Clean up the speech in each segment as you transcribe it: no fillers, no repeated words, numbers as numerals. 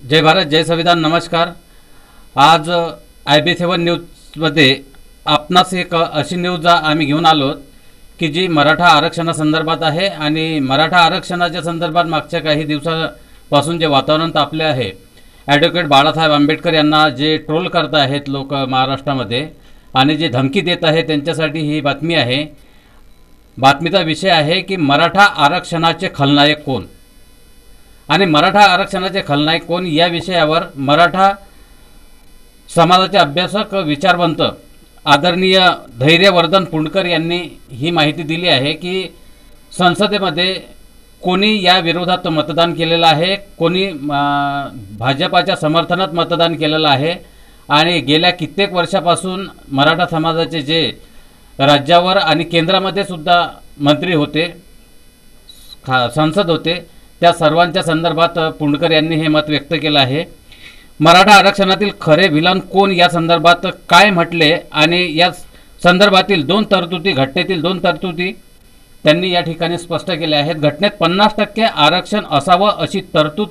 जय भारत, जय संविधान. नमस्कार. आज IB7 न्यूजमध्ये आपणास एक अशी न्यूज आम्ही घेऊन आलो की जी मराठा आरक्षणासंदर्भात आहे. आणि मराठा आरक्षणाच्या संदर्भात मागच्या काही दिवसापासून जे वातावरण तापले आहे, ॲडव्होकेट बाळासाहेब आंबेडकर यांना जे ट्रोल करत आहेत लोक महाराष्ट्रामध्ये आणि जे धमकी देत आहे, त्यांच्यासाठी ही बातमी आहे. बातमीचा विषय आहे की मराठा आरक्षणाचे खलनायक कोण आणि मराठा आरक्षणाचे खलनायक कोण या विषयावर मराठा समाजाचे अभ्यासक विचारवंत आदरणीय धैर्यवर्धन पुंडकर यांनी ही माहिती दिली आहे की संसदेमध्ये कोणी या विरोधात मतदान केलेलं आहे, कोणी भाजपाच्या समर्थनात मतदान केलेलं आहे. आणि गेल्या कित्येक वर्षापासून मराठा समाजाचे जे राज्यावर आणि केंद्रामध्ये सुद्धा मंत्री होते, संसद होते, त्या सर्वांच्या संदर्भात पुंडकर यांनी हे मत व्यक्त केलं आहे. मराठा आरक्षणातील खरे विलन कोण या संदर्भात काय म्हटले आणि या संदर्भातील घटनेतील दोन तरतुदी त्यांनी या ठिकाणी स्पष्ट केल्या आहेत. घटनेत 50% आरक्षण असावं अशी तरतूद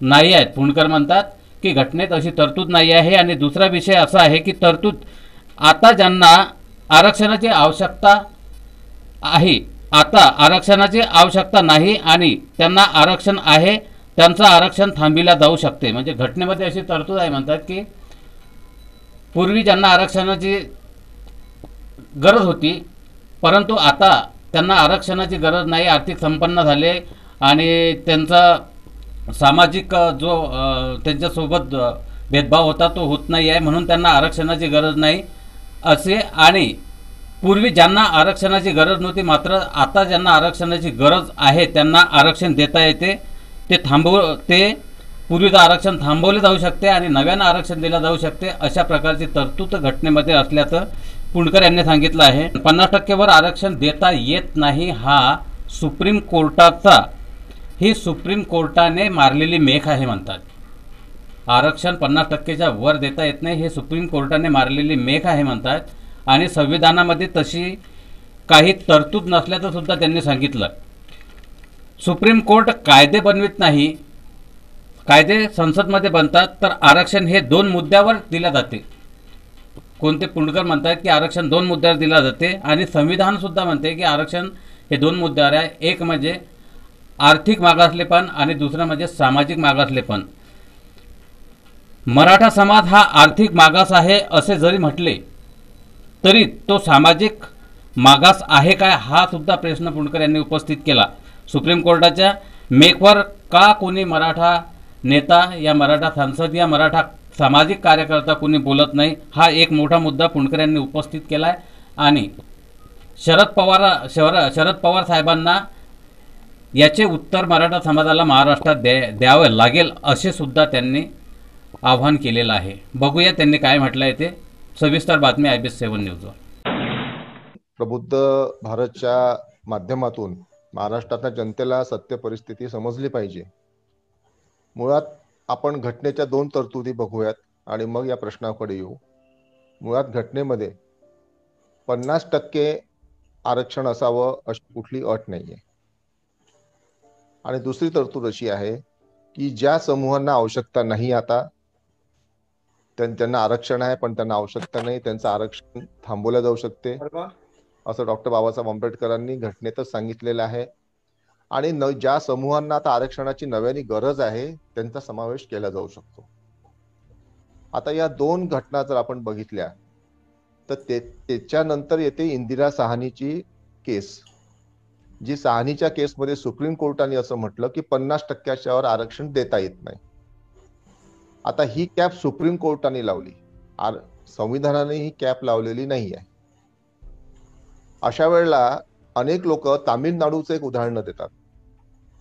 नाही आहे. पुंडकर म्हणतात की घटनेत अशी तरतूद नाही आहे. आणि दुसरा विषय असा आहे की तरतूद आता ज्यांना आरक्षणाची आवश्यकता आहे, आता आरक्षणाची आवश्यकता नाही आणि त्यांना आरक्षण आहे, त्यांचं आरक्षण थांबविलं जाऊ शकते. म्हणजे घटनेमध्ये अशी तरतूद आहे, म्हणतात की पूर्वी ज्यांना आरक्षणाची गरज होती परंतु आता त्यांना आरक्षणाची गरज नाही, आर्थिक संपन्न झाले आणि त्यांचा सामाजिक जो त्यांच्यासोबत भेदभाव होता तो होत नाही आहे, म्हणून त्यांना आरक्षणाची गरज नाही असे. आणि पूर्वी ज्यांना आरक्षणाची गरज नव्हती मात्र आता ज्यांना आरक्षणाची गरज आहे त्यांना आरक्षण देता येते. ते पूर्वीचं आरक्षण थांबवले जाऊ शकते आणि नव्यानं आरक्षण दिलं जाऊ शकते, अशा प्रकारची तरतूद घटनेमध्ये असल्याचं पुंडकर यांनी सांगितलं आहे. 50%वर आरक्षण देता येत नाही सुप्रीम कोर्टाने मारलेली मेख आहे म्हणतात. आरक्षण 50%च्या वर देता येत नाही हे सुप्रीम कोर्टाने मारलेली मेख आहे म्हणतात. आणि संविधानामध्ये तशी काही तरतूद नसल्याचं सुद्धा त्यांनी सांगितलं. सुप्रीम कोर्ट कायदे बनवित नाही, कायदे संसदमध्ये बनतात. तर आरक्षण हे 2 मुद्द्यावर दिले जाते. कोणते? पुंडकर म्हणतात की आरक्षण 2 मुद्द्यावर दिले जाते आणि संविधान सुद्धा म्हणते की आरक्षण हे 2 मुद्द्यावर आहे. एक म्हणजे आर्थिक मागासलेपण आणि दुसरं म्हणजे सामाजिक मागासलेपण. मराठा समाज हा आर्थिक मागास आहे असे जरी म्हटले तरी तो सामाजिक मागास आहे काय हा सुद्धा प्रश्न पुंडकर यांनी उपस्थित केला. सुप्रीम कोर्टाच्या मेकवर का कोणी मराठा नेता या मराठा सांसद या मराठा सामाजिक कार्यकर्ता कोणी बोलत नाही हा एक मोठा मुद्दा पुंडकर यांनी उपस्थित केला आहे. आणि शरद पवार साहेबांना याचे उत्तर मराठा समाजाला महाराष्ट्रात द्यावे लागेल असे सुद्धा त्यांनी आवाहन केलेलं आहे. बघूया त्यांनी काय म्हटलं आहे ते. सविस्तर बातमी IB7 न्यूजवर. प्रबुद्ध भारतच्या माध्यमातून महाराष्ट्रातल्या जनतेला सत्य परिस्थिती समजली पाहिजे. मुळात आपण घटनेच्या 2 तरतुदी बघूयात आणि मग या प्रश्नाकडे येऊ. मुळात घटनेमध्ये 50% आरक्षण असावं अशी कुठली अट नाहीये. आणि दुसरी तरतूद अशी आहे की ज्या समूहांना आवश्यकता नाही, आता त्यांना आरक्षण आहे पण त्यांना आवश्यकता नाही, त्यांचं आरक्षण थांबवलं जाऊ शकते असं डॉक्टर बाबासाहेब आंबेडकरांनी घटनेतच सांगितलेलं आहे. आणि ज्या समूहांना आता आरक्षणाची नव्याने गरज आहे त्यांचा समावेश केला जाऊ शकतो. आता या 2 घटना जर आपण बघितल्या तर त्याच्यानंतर येते इंदिरा साहनीची केस, जी साहनीच्या केसमध्ये सुप्रीम कोर्टाने असं म्हटलं की 50%च्या वर आरक्षण देता येत नाही. आता ही कॅप सुप्रीम कोर्टाने लावली, संविधानाने ही कॅप लावलेली नाही आहे. अशा वेळेला अनेक लोक तामिळनाडूचं एक उदाहरण देतात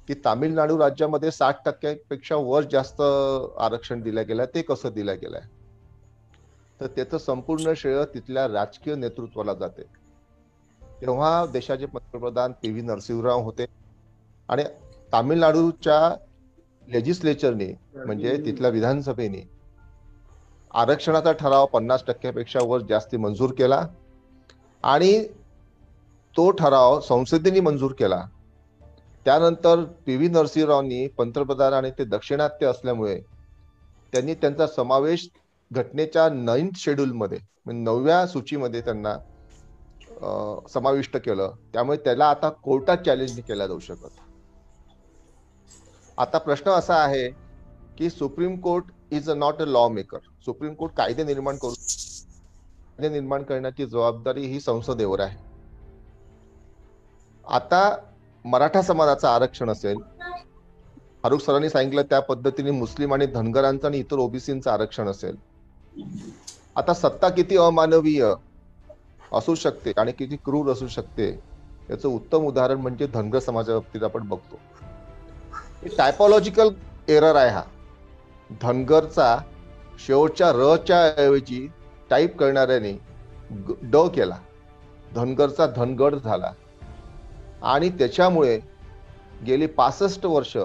की तामिळनाडू राज्यामध्ये 60%पेक्षा वर जास्त आरक्षण दिलं गेलं. ते कसं दिलं गेलंय तर त्याचं संपूर्ण श्रेय तिथल्या राजकीय नेतृत्वाला जाते. तेव्हा देशाचे पंतप्रधान PV नरसिंहराव होते आणि तामिळनाडूच्या लेजिस्लेचरने म्हणजे तिथल्या विधानसभेने आरक्षणाचा ठराव 50%पेक्षा वर जास्ती मंजूर केला आणि तो ठराव संसदेने मंजूर केला. त्यानंतर PV नरसिंहरावनी पंतप्रधान आणि ते दक्षिणात्य असल्यामुळे त्यांनी त्यांचा समावेश घटनेच्या 9th शेड्यूलमध्ये म्हणजे 9व्या सूचीमध्ये त्यांना समाविष्ट केलं. त्यामुळे त्याला आता कोर्टात चॅलेंज नाही केला जाऊ शकत. आता प्रश्न असा आहे की supreme court is not a law maker. Supreme court कायदे निर्माण करण्याची जबाबदारी ही संसदेवर आहे. आता मराठा समाजाचं आरक्षण असेल, फारुख सरांनी सांगितलं त्या पद्धतीने मुस्लिम आणि धनगरांचं आणि इतर ओबीसींचं आरक्षण असेल. आता सत्ता किती अमानवीय असू शकते आणि किती क्रूर असू शकते याचं उत्तम उदाहरण म्हणजे धनगर समाजाच्या बाबतीत आपण बघतो. टायपॉलॉजिकल एरर आहे हा. धनगरचा शेवटच्या रच्या ऐवजी टाईप करणाऱ्याने ड केला, धनगरचा धनगड झाला आणि त्याच्यामुळे गेली 65 वर्ष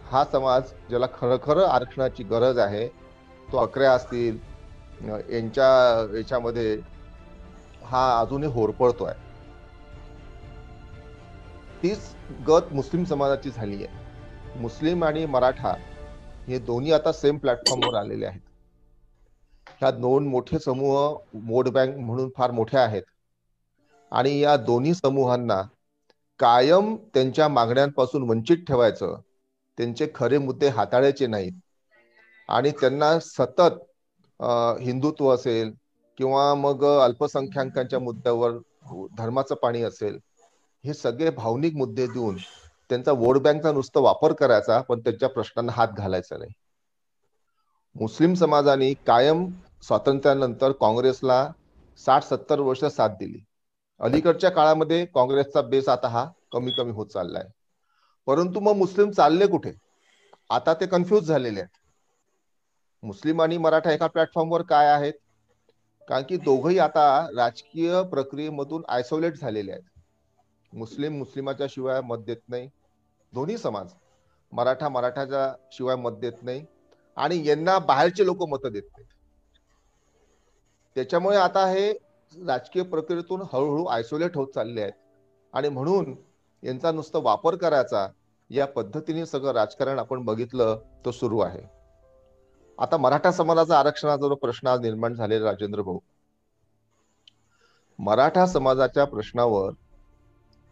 हा समाज ज्याला खरं खरं आरक्षणाची गरज आहे तो अकऱ्या असतील याच्यामध्ये हा अजूनही होरपळतोय. तीच गत मुस्लिम समाजाची झाली आहे. मुस्लिम आणि मराठा हे दोन्ही आता सेम प्लॅटफॉर्मवर आलेले आहेत. ह्या दोन मोठे समूह वोट बँक म्हणून फार मोठे आहेत आणि या दोन्ही समूहांना कायम त्यांच्या मागण्यांपासून वंचित ठेवायचं, त्यांचे खरे मुद्दे हाताळायचे नाहीत आणि त्यांना सतत हिंदुत्व असेल किंवा मग अल्पसंख्याकांच्या मुद्द्यावर धर्माचं पाणी असेल, हे सगळे भावनिक मुद्दे देऊन त्यांचा वोट बँकचा नुसतं वापर करायचा, पण त्यांच्या प्रश्नांना हात घालायचा नाही. मुस्लिम समाजाने कायम स्वातंत्र्यानंतर काँग्रेसला 60-70 वर्ष साथ दिली. अलीकडच्या काळामध्ये काँग्रेसचा बेस आता हा कमी कमी होत चाललाय. परंतु मग मुस्लिम चालले कुठे? आता ते कन्फ्यूज झालेले आहेत. मुस्लिम आणि मराठा एका प्लॅटफॉर्मवर काय आहेत? कारण की दोघंही आता राजकीय प्रक्रियेमधून आयसोलेट झालेले आहेत. मुस्लिम मुस्लिमाच्या शिवाय मत देत नाही, दोन्ही समाज मराठा मराठाच्या शिवाय मत देत नाही आणि यांना बाहेरचे लोक मत देत नाहीत. त्याच्यामुळे आता हे राजकीय प्रक्रियेतून हळूहळू आयसोलेट होत चालले आहेत आणि म्हणून यांचा नुसतं वापर करायचा या पद्धतीने सगळं राजकारण आपण बघितलं तो सुरू आहे. आता मराठा समाजाचा आरक्षणाचा जो प्रश्न आज निर्माण झालेला राजेंद्र भाऊ, मराठा समाजाच्या प्रश्नावर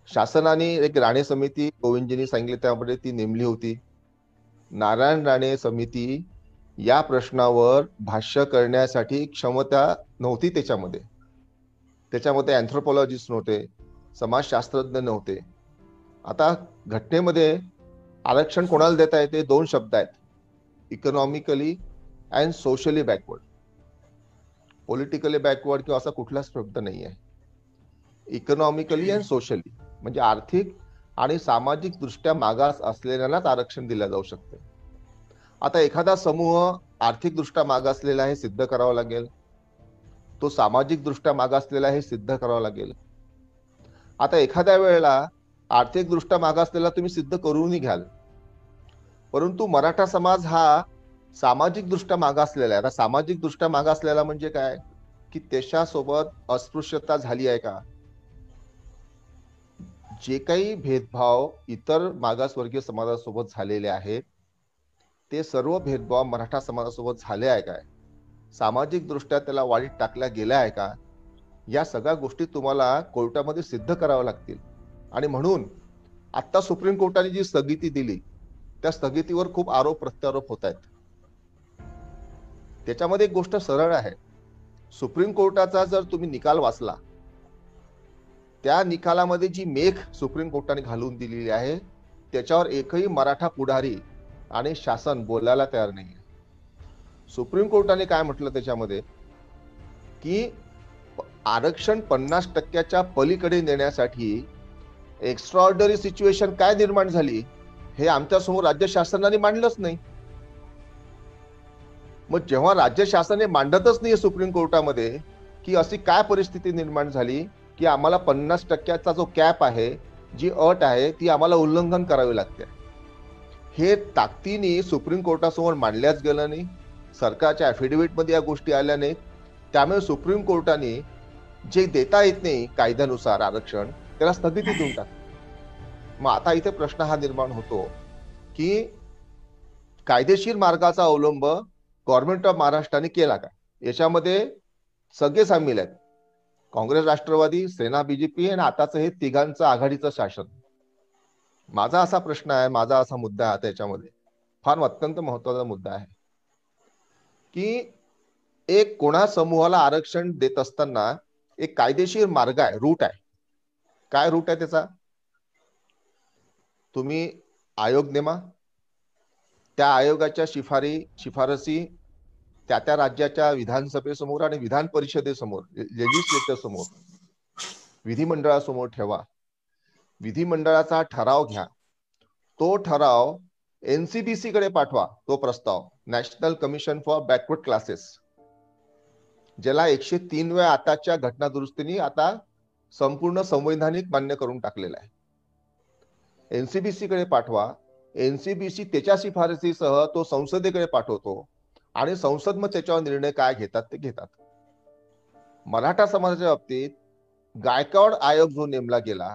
शासनाने एक राणे समिती गोविंदजींनी सांगितले त्यामध्ये ती नेमली होती. नारायण राणे समिती या प्रश्नावर भाष्य करण्यासाठी क्षमता नव्हती त्याच्यामध्ये अँथ्रोपॉलॉजिस्ट नव्हते, समाजशास्त्रज्ञ नव्हते. आता घटनेमध्ये आरक्षण कोणाला देता येते? 2 शब्द आहेत, economically and socially backward. Politically backward किंवा असा कुठलाच शब्द नाही आहे. इकॉनॉमिकली अँड सोशली म्हणजे आर्थिक आणि सामाजिक दृष्ट्या मागास असलेल्यांनाच आरक्षण दिलं जाऊ शकते. आता एखादा समूह आर्थिक दृष्ट्या मागासलेला हे सिद्ध करावं लागेल, तो सामाजिक दृष्ट्या मागासलेला हे सिद्ध करावं लागेल. आता एखाद्या वेळेला आर्थिक दृष्ट्या मागासलेला तुम्ही सिद्ध करूनही घ्याल, परंतु मराठा समाज हा सामाजिक दृष्ट्या मागासलेला आहे. आता सामाजिक दृष्ट्या मागासलेला म्हणजे काय की त्याच्यासोबत अस्पृश्यता झाली आहे का? जे काही भेदभाव इतर मागासवर्गीय समाजासोबत झालेले आहेत ते सर्व भेदभाव मराठा समाजासोबत झाले आहे काय? सामाजिक दृष्ट्या त्याला वाळीत टाकल्या गेल्या आहे का? या सगळ्या गोष्टी तुम्हाला कोर्टामध्ये सिद्ध कराव्या लागतील. आणि म्हणून आता सुप्रीम कोर्टाने जी स्थगिती दिली त्या स्थगितीवर खूप आरोप प्रत्यारोप होत आहेत. त्याच्यामध्ये एक गोष्ट सरळ आहे, सुप्रीम कोर्टाचा जर तुम्ही निकाल वाचला, त्या निकालामध्ये जी मेख सुप्रीम कोर्टाने घालून दिलेली आहे त्याच्यावर एकही मराठा पुढारी आणि शासन बोलायला तयार नाही. सुप्रीम कोर्टाने काय म्हटलं त्याच्यामध्ये की आरक्षण 50% पलीकडे नेण्यासाठी एक्स्ट्राऑर्डिनरी सिच्युएशन काय निर्माण झाली हे आमच्या समोर राज्य शासनाने मांडलंच नाही. मग जेव्हा राज्य शासनाने मांडतच नाही सुप्रीम कोर्टामध्ये की अशी काय परिस्थिती निर्माण झाली की आम्हाला 50% जो कॅप आहे, जी अट आहे ती आम्हाला उल्लंघन करावी लागते, हे ताकदीने सुप्रीम कोर्टासमोर मांडल्याच गेलं नाही. सरकारच्या ॲफिडेव्हिट मध्ये या गोष्टी आल्या नाहीत. त्यामुळे सुप्रीम कोर्टाने जे देता येत नाही कायद्यानुसार आरक्षण त्याला स्थगिती देऊन टाकली. मग आता इथे प्रश्न हा निर्माण होतो की कायदेशीर मार्गाचा अवलंब गव्हर्नमेंट ऑफ महाराष्ट्राने केला का? याच्यामध्ये सगळे सामील आहेत, काँग्रेस, राष्ट्रवादी, सेना, बीजेपी आणि आताच हे तिघांचं आघाडीचं शासन. माझा असा प्रश्न आहे, माझा असा मुद्दा आहे त्याच्यामध्ये, फार अत्यंत महत्वाचा मुद्दा आहे की एक कोणा समूहाला आरक्षण देत असताना एक कायदेशीर मार्ग आहे, रूट आहे. काय रूट आहे त्याचा? तुम्ही आयोग नेमा, त्या आयोगाच्या शिफारसी त्या राज्याच्या विधानसभेसमोर आणि विधान परिषदेसमोर, लेजिस्लेचर समोर, विधिमंडळासमोर ठेवा. विधिमंडळाचा ठराव घ्या. तो ठराव एनसीबीसी कडे पाठवा. तो प्रस्ताव, national commission for backward classes, ज्याला 103 वेळा आताच्या घटना दुरुस्तीने आता संपूर्ण संवैधानिक मान्य करून टाकलेला आहे. एनसीबीसी कडे पाठवा. एनसीबीसी त्याच्या शिफारसीसह तो संसदेकडे पाठवतो आणि संसद मग त्याच्यावर निर्णय काय घेतात ते घेतात. मराठा समाजाच्या बाबतीत गायकवाड आयोग जो नेमला गेला,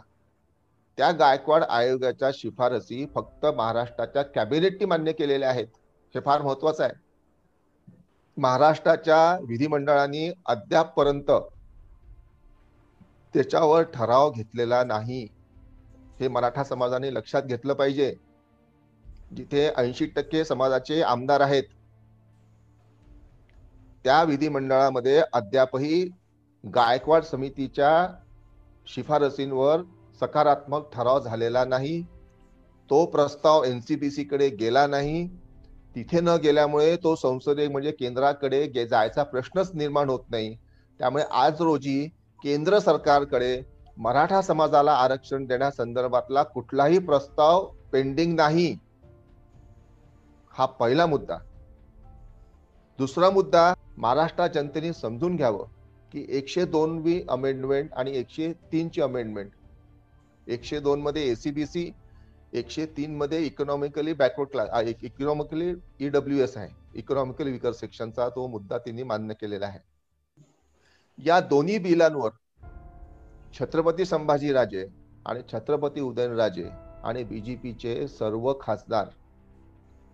त्या गायकवाड आयोगाच्या शिफारसी फक्त महाराष्ट्राच्या कॅबिनेटने मान्य केलेल्या आहेत. हे फार महत्वाचं आहे. महाराष्ट्राच्या विधिमंडळाने अद्यापपर्यंत त्याच्यावर ठराव घेतलेला नाही. हे मराठा समाजाने लक्षात घेतलं पाहिजे. जिथे 80% समाजाचे आमदार आहेत, त्या विधिमंडळामध्ये अद्यापही गायकवाड समितीच्या शिफारसींवर सकारात्मक ठराव झालेला नाही. तो प्रस्ताव एनसीबीसी कडे गेला नाही. तिथे न गेल्यामुळे तो संसदे म्हणजे केंद्राकडे जायचा प्रश्नच निर्माण होत नाही. त्यामुळे आज रोजी केंद्र सरकारकडे मराठा समाजाला आरक्षण देण्यासंदर्भातला कुठलाही प्रस्ताव पेंडिंग नाही. हा पहिला मुद्दा. दुसरा मुद्दा, महाराष्ट्र जनतेने समजून घ्यावं की 102वी अमेंडमेंट आणि 103 ची अमेंडमेंट, 102 मध्ये एसीबीसी, 103 मध्ये economically backward class, economically EWS आहे, इकॉनॉमिकली विकर सेक्शनचा तो मुद्दा त्यांनी मान्य केलेला आहे. या दोन्ही बिलांवर छत्रपती संभाजीराजे आणि छत्रपती उदयनराजे आणि बीजेपीचे सर्व खासदार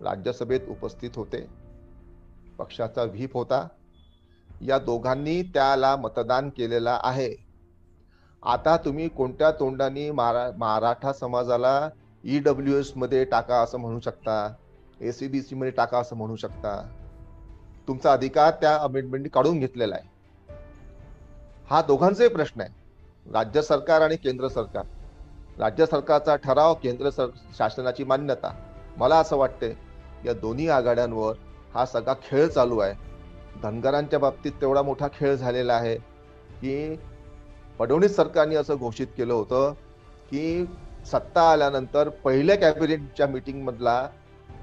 राज्यसभेत उपस्थित होते. पक्षाचा व्हीप होता. या दोघांनी त्याला मतदान केलेला आहे. आता तुम्ही कोणत्या तोंडाने मराठा समाजाला ईडब्ल्यूएस मध्ये टाका असं म्हणू शकता, एसीबीसी मध्ये टाका असं म्हणू शकता. तुमचा अधिकार त्या अमेंडमेंटने काढून घेतलेला आहे. हा दोघांचाही प्रश्न आहे, राज्य सरकार आणि केंद्र सरकार. राज्य सरकारचा ठराव, केंद्र शासनाची मान्यता. मला असं वाटते या दोन्ही आघाड्यांवर हा सगळा खेळ चालू आहे. धनगरांच्या बाबतीत तेवढा मोठा खेळ झालेला आहे की फडणवीस सरकारने असं घोषित केलं होतं की सत्ता आल्यानंतर पहिल्या कॅबिनेटच्या मीटिंग मधला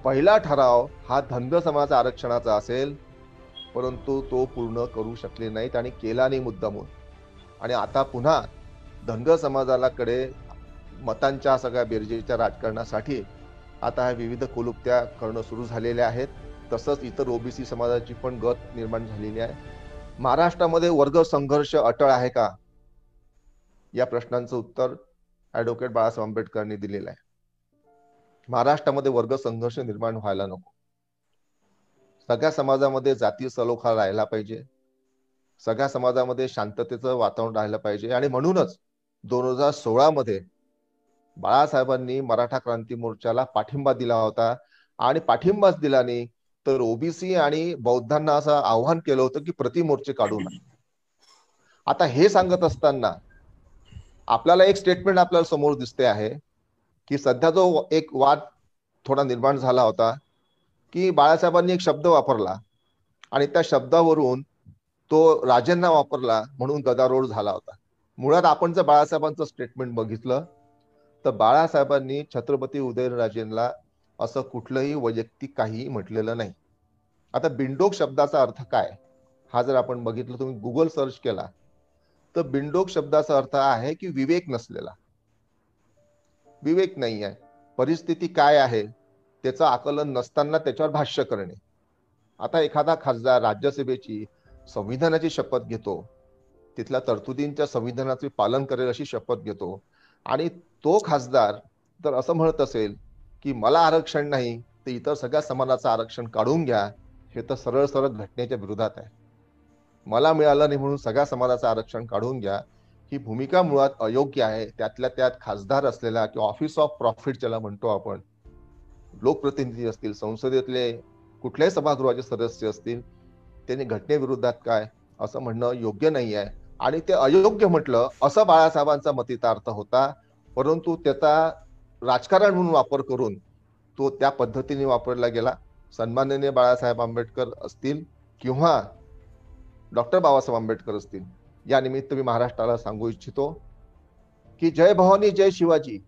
पहिला ठराव हा धनगर समाजाचा आरक्षणाचा असेल, परंतु तो पूर्ण करू शकले नाहीत आणि केला नाही मुद्दामून. आणि आता पुन्हा धनगर समाजालाकडे मतांच्या सगळ्या बेरजेच्या राजकारणासाठी आता ह्या विविध कुलुप्त्या करणं सुरू झालेल्या आहेत. तसंच इतर ओबीसी समाजाची पण गत निर्माण झालेली आहे. महाराष्ट्रामध्ये वर्ग संघर्ष अटळ आहे का, या प्रश्नांचं उत्तर ऍडव्होकेट बाळासाहेब आंबेडकरांनी दिलेलं आहे. महाराष्ट्रामध्ये वर्ग संघर्ष निर्माण व्हायला नको. सगळ्या समाजामध्ये जातीय सलोखा राहायला पाहिजे. सगळ्या समाजामध्ये शांततेचं वातावरण राहिलं पाहिजे. आणि म्हणूनच 2016 मध्ये बाळासाहेबांनी मराठा क्रांती मोर्चाला पाठिंबा दिला होता. आणि पाठिंबाच दिला नाही तर ओबीसी आणि बौद्धांना असं आव्हान केलं होतं की प्रतिमोर्चे काढू नका. आता हे सांगत असताना आपल्याला एक स्टेटमेंट आपल्याला समोर दिसते आहे की सध्या जो एक वाद थोडा निर्माण झाला होता की बाळासाहेबांनी एक शब्द वापरला आणि त्या शब्दावरून तो राजेंना वापरला म्हणून गदारोळ झाला होता. मुळात आपण जर बाळासाहेबांचं स्टेटमेंट बघितलं तर बाळासाहेबांनी छत्रपती उदयनराजेंना असं कुठलंही वैयक्तिक काही म्हटलेलं नाही. आता बिंडोक शब्दाचा अर्थ काय हा जर आपण बघितलं, तुम्ही गुगल सर्च केला तर बिंडोक शब्दाचा अर्थ आहे की विवेक नसलेला. विवेक नाही आहे, परिस्थिती काय आहे त्याचं आकलन नसताना त्याच्यावर भाष्य करणे. आता एखादा खासदार राज्यसभेची संविधानाची शपथ घेतो, तिथल्या तरतुदींच्या संविधानाचे पालन करेल अशी शपथ घेतो आणि तो खासदार तर असं म्हणत असेल की मला आरक्षण नाही तर इतर सगळ्या समाजाचं आरक्षण काढून घ्या, हे तर सरळ सरळ घटनेच्या विरोधात आहे. मला मिळालं नाही म्हणून सगळ्या समाजाचं आरक्षण काढून घ्या, ही भूमिका मुळात अयोग्य आहे. त्यातल्या त्यात खासदार असलेला किंवा ऑफिस ऑफ प्रॉफिट ज्याला म्हणतो आपण, लोकप्रतिनिधी असतील, संसदेतले कुठल्याही सभागृहाचे सदस्य असतील, त्यांनी घटनेविरोधात काय असं म्हणणं योग्य नाही आहे. आणि ते अयोग्य म्हटलं असं बाळासाहेबांचा मतितार्थ होता, परंतु त्याचा राजकारण म्हणून वापर करून तो त्या पद्धतीने वापरला गेला. सन्माननीय बाळासाहेब आंबेडकर असतील किंवा डॉक्टर बाबासाहेब आंबेडकर असतील, या निमित्त मी महाराष्ट्राला सांगू इच्छितो की जय भवानी जय शिवाजी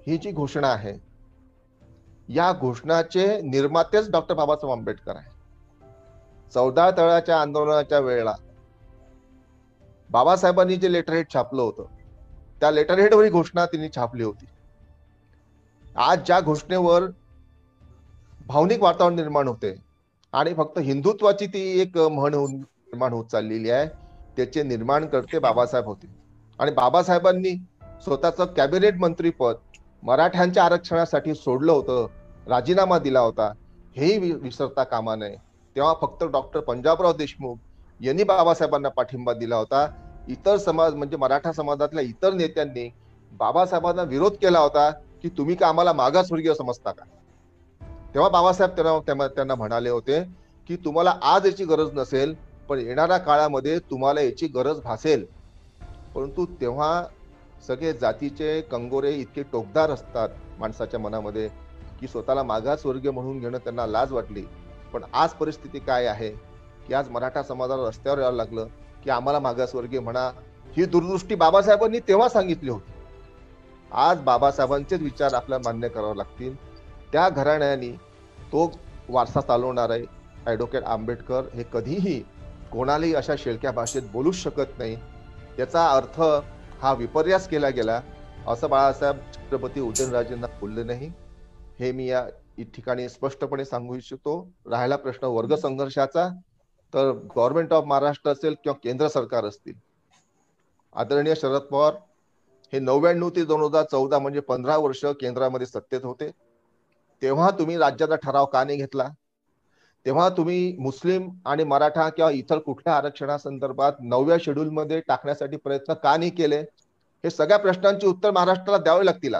ही जी घोषणा आहे, या घोषणाचे निर्मातेच डॉक्टर बाबासाहेब आंबेडकर आहे. 14 तळाच्या आंदोलनाच्या वेळेला बाबासाहेबांनी जे लेटरहेड छापलं होतं, त्या लेटरहेडवर ही घोषणा त्यांनी छापली होती. आज ज्या घोषणेवर भावनिक वातावरण निर्माण होते आणि फक्त हिंदुत्वाची ती एक म्हण निर्माण होत चाललेली आहे, त्याचे निर्माणकर्ते बाबासाहेब होते. आणि बाबासाहेबांनी स्वतःचं कॅबिनेट मंत्रीपद मराठ्यांच्या आरक्षणासाठी सोडलं होतं, राजीनामा दिला होता, हेही विसरता कामा नये. तेव्हा फक्त डॉक्टर पंजाबराव देशमुख यांनी बाबासाहेबांना पाठिंबा दिला होता. इतर समाज म्हणजे मराठा समाजातल्या इतर नेत्यांनी बाबासाहेबांना विरोध केला होता की तुम्ही का आम्हाला मागासवर्गीय समजता का. तेव्हा बाबासाहेब त्यांना म्हणाले होते की तुम्हाला आज याची गरज नसेल, पण येणाऱ्या काळामध्ये तुम्हाला याची गरज भासेल. परंतु तेव्हा सगळे जातीचे कंगोरे इतके टोकदार असतात माणसाच्या मनामध्ये की स्वतःला मागासवर्गीय म्हणून घेणं त्यांना लाज वाटली. पण आज परिस्थिती काय आहे की आज मराठा समाजाला रस्त्यावर यावं लागलं की आम्हाला मागासवर्गीय म्हणा. ही दूरदृष्टी बाबासाहेबांनी तेव्हा सांगितली होती. आज बाबासाहेबांचेच विचार आपल्याला मान्य करावे लागतील. त्या घराण्याने तो वारसा चालवणार आहे. ॲडव्होकेट आंबेडकर हे कधीही कोणालाही अशा शेळक्या भाषेत बोलूच शकत नाही. याचा अर्थ हा विपर्यास केला गेला असं बाळासाहेब छत्रपती उदयनराजेंना बोलले नाही, हे मी या ठिकाणी स्पष्टपणे सांगू इच्छितो. राहिला प्रश्न वर्ग संघर्षाचा, तर गव्हर्नमेंट ऑफ महाराष्ट्र असेल किंवा केंद्र सरकार असतील, आदरणीय शरद पवार हे 99 ते 2014 म्हणजे 15 वर्ष केंद्रामध्ये सत्तेत होते. तेव्हा तुम्ही राज्याचा ठराव का नाही घेतला? तेव्हा तुम्ही मुस्लिम आणि मराठा किंवा इतर कुठल्या आरक्षणासंदर्भात 9व्या शेड्यूल मध्ये टाकण्यासाठी प्रयत्न का नाही केले? हे सगळ्या प्रश्नांची उत्तर महाराष्ट्राला द्यावे लागतील.